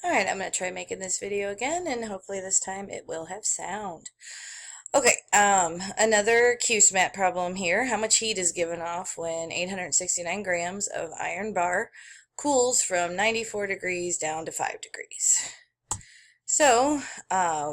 Alright, I'm going to try making this video again, and hopefully this time it will have sound. Okay, another QSMAT problem here. How much heat is given off when 869 grams of iron bar cools from 94 degrees down to 5 degrees? So,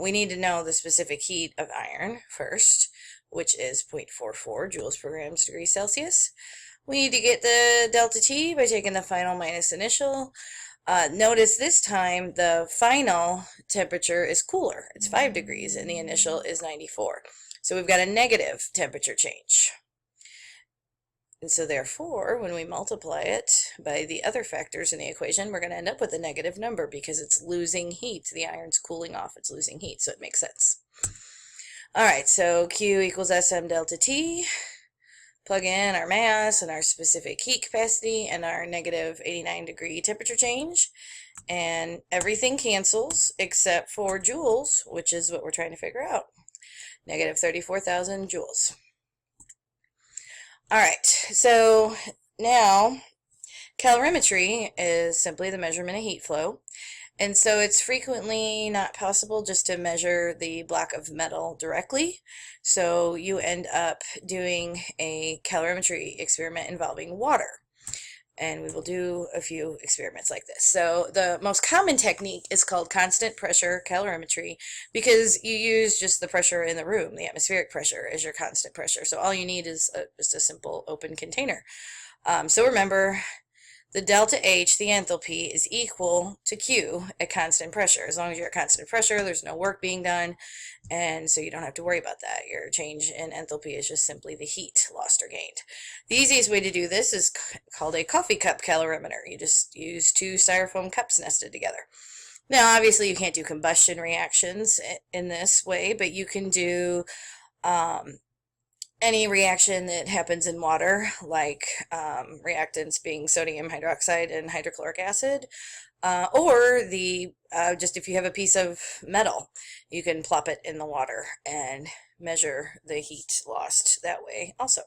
we need to know the specific heat of iron first, which is 0.44 joules per grams degree Celsius. We need to get the delta T by taking the final minus initial. Notice this time the final temperature is cooler. It's 5 degrees and the initial is 94. So we've got a negative temperature change. And so therefore, when we multiply it by the other factors in the equation, we're going to end up with a negative number because it's losing heat. The iron's cooling off, it's losing heat, so it makes sense. Alright, so Q equals SM delta T. Plug in our mass and our specific heat capacity and our negative 89 degree temperature change, and everything cancels except for joules, which is what we're trying to figure out. Negative 34,000 joules. Alright, so now calorimetry is simply the measurement of heat flow. And so it's frequently not possible just to measure the block of metal directly. So you end up doing a calorimetry experiment involving water. And we will do a few experiments like this. So the most common technique is called constant pressure calorimetry because you use just the pressure in the room, the atmospheric pressure, as your constant pressure. So all you need is just a simple open container. So remember, the delta H, the enthalpy, is equal to Q at constant pressure. As long as you're at constant pressure, there's no work being done, and so you don't have to worry about that. Your change in enthalpy is just simply the heat lost or gained. The easiest way to do this is called a coffee cup calorimeter. You just use two styrofoam cups nested together. Now, obviously, you can't do combustion reactions in this way, but you can do any reaction that happens in water, like reactants being sodium hydroxide and hydrochloric acid, or just if you have a piece of metal, you can plop it in the water and measure the heat lost that way also.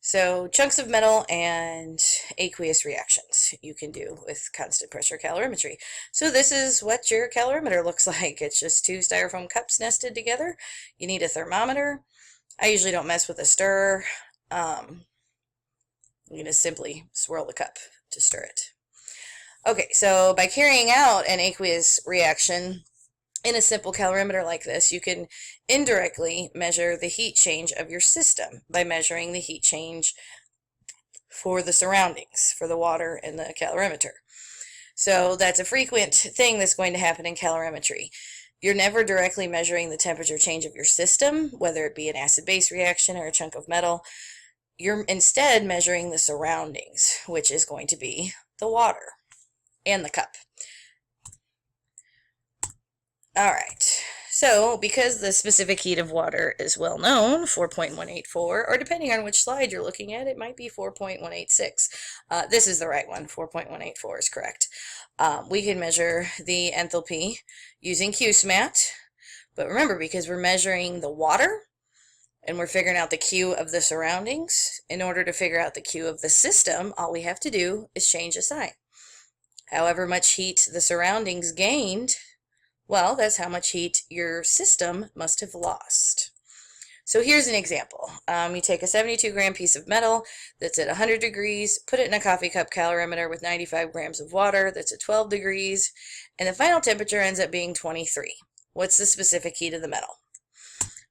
So chunks of metal and aqueous reactions you can do with constant pressure calorimetry. So this is what your calorimeter looks like. It's just two styrofoam cups nested together. You need a thermometer. I usually don't mess with a stirrer. I'm going to simply swirl the cup to stir it. Okay, so by carrying out an aqueous reaction in a simple calorimeter like this, you can indirectly measure the heat change of your system by measuring the heat change for the surroundings, for the water and the calorimeter. So that's a frequent thing that's going to happen in calorimetry. You're never directly measuring the temperature change of your system, whether it be an acid-base reaction or a chunk of metal. You're instead measuring the surroundings, which is going to be the water and the cup. Alright, so because the specific heat of water is well known, 4.184, or depending on which slide you're looking at, it might be 4.186. This is the right one, 4.184 is correct. We can measure the enthalpy using QSMAT, but remember, because we're measuring the water and we're figuring out the Q of the surroundings, in order to figure out the Q of the system, all we have to do is change a sign. However much heat the surroundings gained, well, that's how much heat your system must have lost. So here's an example. You take a 72-gram piece of metal that's at 100 degrees, put it in a coffee cup calorimeter with 95 grams of water that's at 12 degrees, and the final temperature ends up being 23. What's the specific heat of the metal?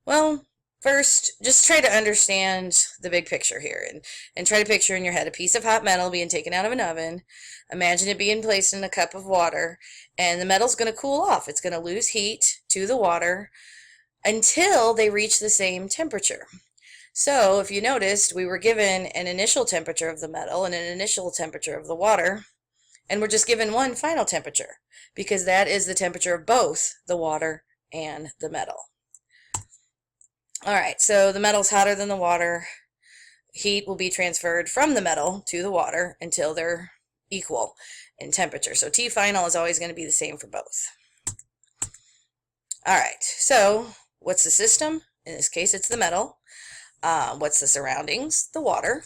Well, first, just try to understand the big picture here and try to picture in your head a piece of hot metal being taken out of an oven. Imagine it being placed in a cup of water, and the metal's going to cool off. It's going to lose heat to the water until they reach the same temperature. So if you noticed, we were given an initial temperature of the metal and an initial temperature of the water, and we're just given one final temperature because that is the temperature of both the water and the metal. Alright, so the metal's hotter than the water. Heat will be transferred from the metal to the water until they're equal in temperature. So T final is always going to be the same for both. Alright, so what's the system? In this case, it's the metal. What's the surroundings? The water.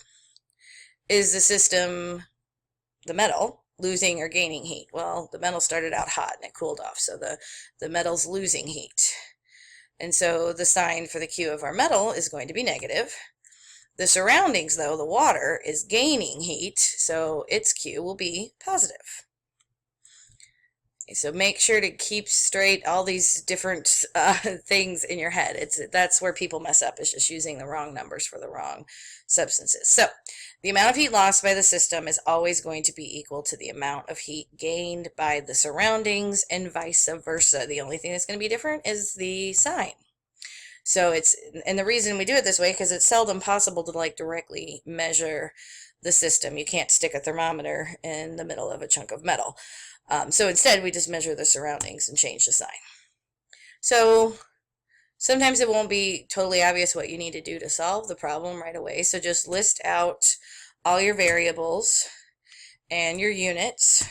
Is the system the metal? losing or gaining heat? Well, the metal started out hot and it cooled off, so the metal's losing heat. And so the sign for the Q of our metal is going to be negative. The surroundings, though, the water, is gaining heat, so its Q will be positive. So make sure to keep straight all these different things in your head. That's where people mess up, is just using the wrong numbers for the wrong substances. So the amount of heat lost by the system is always going to be equal to the amount of heat gained by the surroundings, and vice versa. The only thing that's going to be different is the sign. So and the reason we do it this way, because it's seldom possible to like directly measure the system. You can't stick a thermometer in the middle of a chunk of metal. So instead, we just measure the surroundings and change the sign. So sometimes it won't be totally obvious what you need to do to solve the problem right away. So just list out all your variables and your units,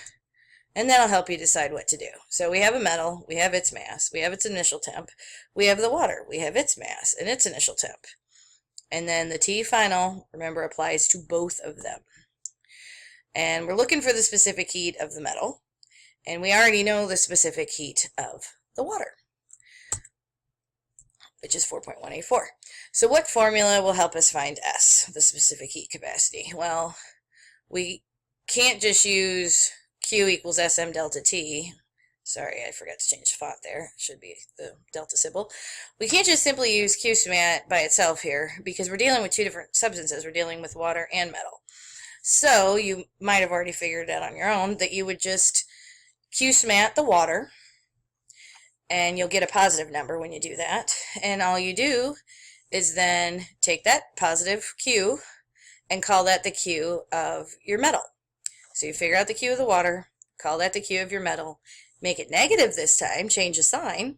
and that'll help you decide what to do. So we have a metal, we have its mass, we have its initial temp, we have the water, we have its mass and its initial temp. And then the T final, remember, applies to both of them. And we're looking for the specific heat of the metal. And we already know the specific heat of the water, which is 4.184. So what formula will help us find S, the specific heat capacity? Well, we can't just use Q equals SM delta T. Sorry, I forgot to change the font there. It should be the delta symbol. We can't just simply use Q smat by itself here, because we're dealing with two different substances. We're dealing with water and metal. So you might have already figured it out on your own that you would just Q smat the water, and you'll get a positive number when you do that. And all you do is then take that positive Q and call that the Q of your metal. So you figure out the Q of the water, call that the Q of your metal, make it negative this time, change the sign,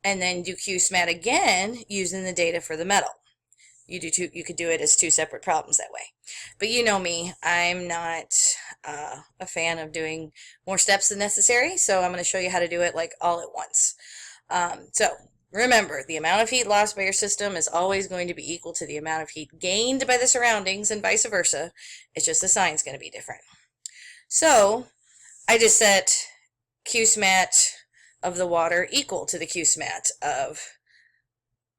and then do Q smat again using the data for the metal. You could do it as two separate problems that way. But you know me, I'm not a fan of doing more steps than necessary, so I'm going to show you how to do it like all at once. So remember, the amount of heat lost by your system is always going to be equal to the amount of heat gained by the surroundings, and vice versa. It's just the sign's going to be different. So I just set Q smat of the water equal to the Q smat of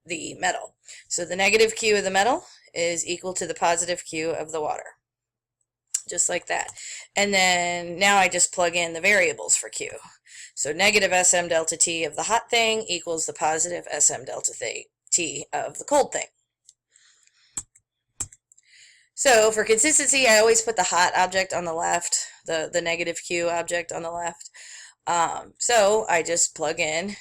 the metal. So the negative Q of the metal is equal to the positive Q of the water. Just like that. And then now I just plug in the variables for Q. So negative SM delta T of the hot thing equals the positive SM delta T of the cold thing. So for consistency, I always put the hot object on the left, the negative Q object on the left. So I just plug in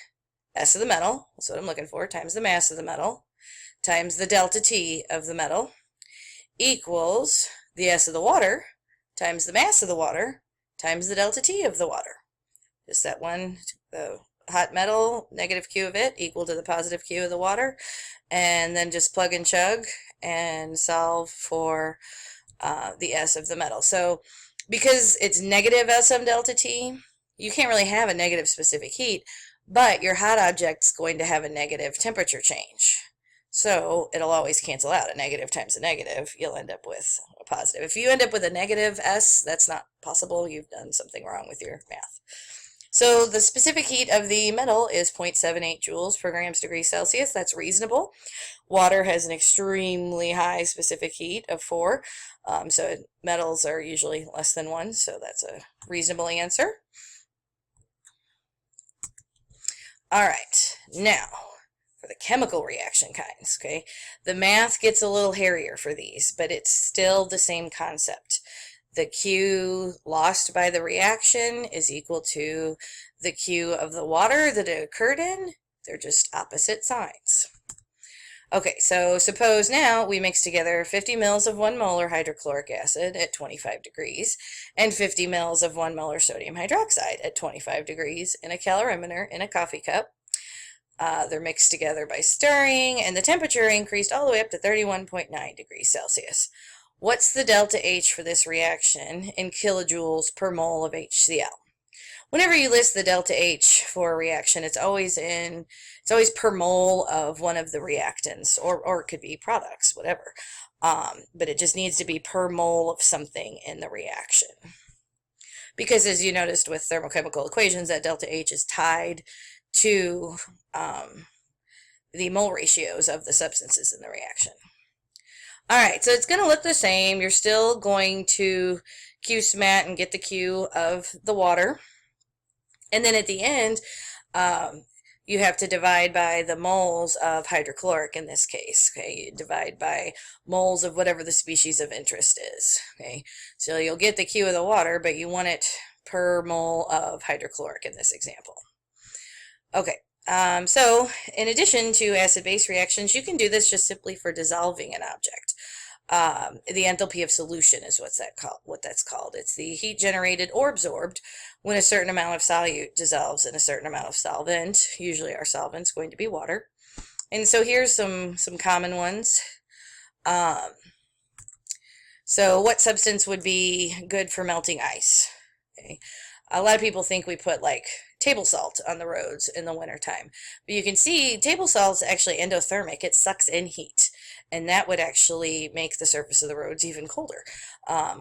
S of the metal, that's what I'm looking for, times the mass of the metal, times the delta T of the metal, equals the S of the water, times the mass of the water, times the delta T of the water. Just that one, the hot metal, negative Q of it, equal to the positive Q of the water, and then just plug and chug and solve for the S of the metal. So because it's negative SM delta T, you can't really have a negative specific heat, but your hot object's going to have a negative temperature change. So it'll always cancel out. A negative times a negative, you'll end up with a positive. If you end up with a negative S, that's not possible. You've done something wrong with your math. So the specific heat of the metal is 0.78 joules per grams degree Celsius. That's reasonable. Water has an extremely high specific heat of 4. So metals are usually less than 1, so that's a reasonable answer. All right, now for the chemical reaction kinds, okay? The math gets a little hairier for these, but it's still the same concept. The Q lost by the reaction is equal to the Q of the water that it occurred in. They're just opposite signs. Okay, so suppose now we mix together 50 mils of 1 molar hydrochloric acid at 25 degrees and 50 mils of 1 molar sodium hydroxide at 25 degrees in a calorimeter in a coffee cup. They're mixed together by stirring, and the temperature increased all the way up to 31.9 degrees Celsius. What's the delta H for this reaction in kilojoules per mole of HCl? Whenever you list the delta H for a reaction, it's always per mole of one of the reactants, or it could be products, whatever. But it just needs to be per mole of something in the reaction. because as you noticed with thermochemical equations, that delta H is tied to the mole ratios of the substances in the reaction. All right, so it's going to look the same. You're still going to Q-SMAT and get the Q of the water. And then at the end, you have to divide by the moles of hydrochloric in this case. Okay, you divide by moles of whatever the species of interest is. Okay, so you'll get the Q of the water, but you want it per mole of hydrochloric in this example. Okay, so in addition to acid-base reactions, you can do this just simply for dissolving an object. The enthalpy of solution is what that's called. It's the heat generated or absorbed when a certain amount of solute dissolves in a certain amount of solvent. Usually our solvent's going to be water. And so here's some common ones. So what substance would be good for melting ice? Okay. A lot of people think we put like table salt on the roads in the wintertime. But you can see table salt is actually endothermic. It sucks in heat. And that would actually make the surface of the roads even colder.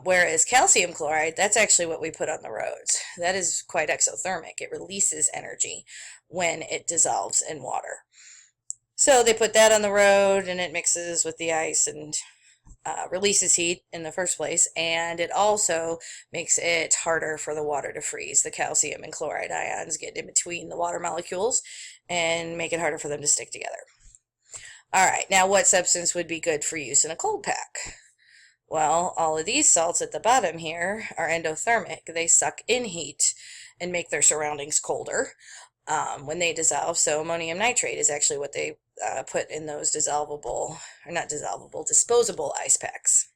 Whereas calcium chloride, that's actually what we put on the roads. That is quite exothermic. It releases energy when it dissolves in water. So they put that on the road and it mixes with the ice and releases heat in the first place, and it also makes it harder for the water to freeze. The calcium and chloride ions get in between the water molecules and make it harder for them to stick together. All right, now what substance would be good for use in a cold pack? Well, all of these salts at the bottom here are endothermic. They suck in heat and make their surroundings colder when they dissolve. So ammonium nitrate is actually what they put in those disposable ice packs.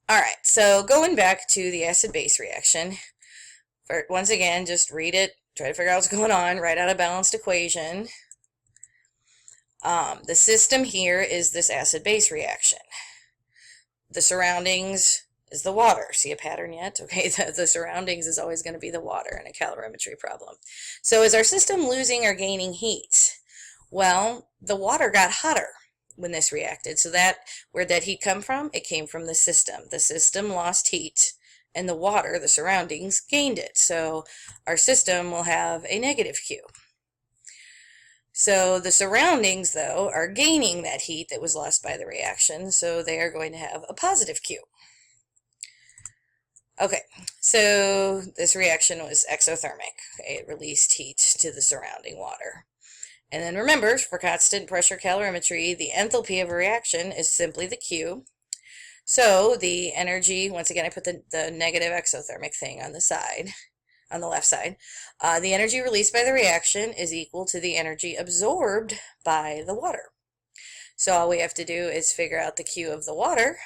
All right, so going back to the acid-base reaction, once again, just read it, try to figure out what's going on, write out a balanced equation. The system here is this acid-base reaction. The surroundings is the water. See a pattern yet? Okay, the surroundings is always going to be the water in a calorimetry problem. So is our system losing or gaining heat? Well, the water got hotter when this reacted. So where'd that heat come from? It came from the system. The system lost heat and the water, the surroundings, gained it. So our system will have a negative Q. So the surroundings, though, are gaining that heat that was lost by the reaction, so they are going to have a positive Q. Okay, so this reaction was exothermic. Okay, it released heat to the surrounding water. And then remember, for constant pressure calorimetry, the enthalpy of a reaction is simply the Q. So the energy, once again, I put the negative exothermic thing on the side. On the left side, the energy released by the reaction is equal to the energy absorbed by the water. So all we have to do is figure out the Q of the water,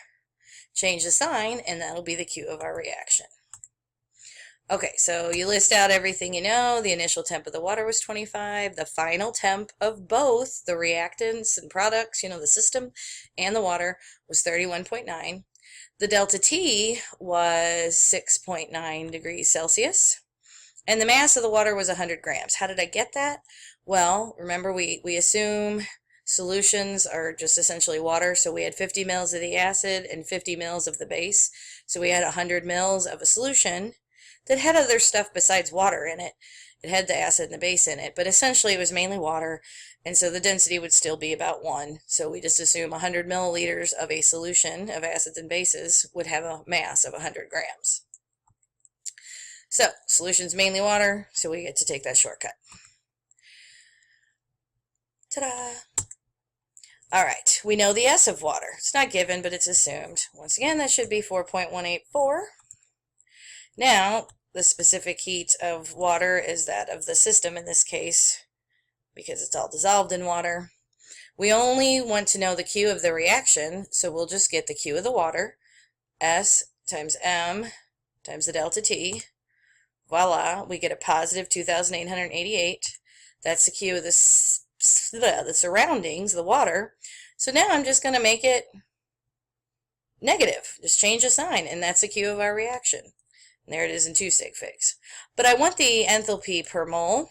change the sign, and that'll be the Q of our reaction. Okay, so you list out everything you know. The initial temp of the water was 25. The final temp of both the reactants and products, the system and the water, was 31.9. The delta T was 6.9 degrees Celsius. And the mass of the water was 100 grams. How did I get that? Well, remember we assume solutions are just essentially water, so we had 50 mils of the acid and 50 mils of the base. So we had 100 mils of a solution that had other stuff besides water in it. It had the acid and the base in it, but essentially it was mainly water, and so the density would still be about 1. So we just assume 100 milliliters of a solution of acids and bases would have a mass of 100 grams. So, solution's mainly water, so we get to take that shortcut. Ta-da! All right, we know the S of water. It's not given, but it's assumed. Once again, that should be 4.184. Now, the specific heat of water is that of the system in this case, because it's all dissolved in water. We only want to know the Q of the reaction, so we'll just get the Q of the water, S times M times the delta T. Voila, we get a positive 2,888. That's the Q of the surroundings, the water. So now I'm just going to make it negative. Just change the sign, and that's the Q of our reaction. And there it is in 2 sig figs. But I want the enthalpy per mole,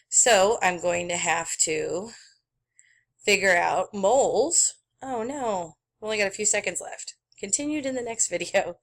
so I'm going to have to figure out moles. Oh no, we've only got a few seconds left. Continued in the next video.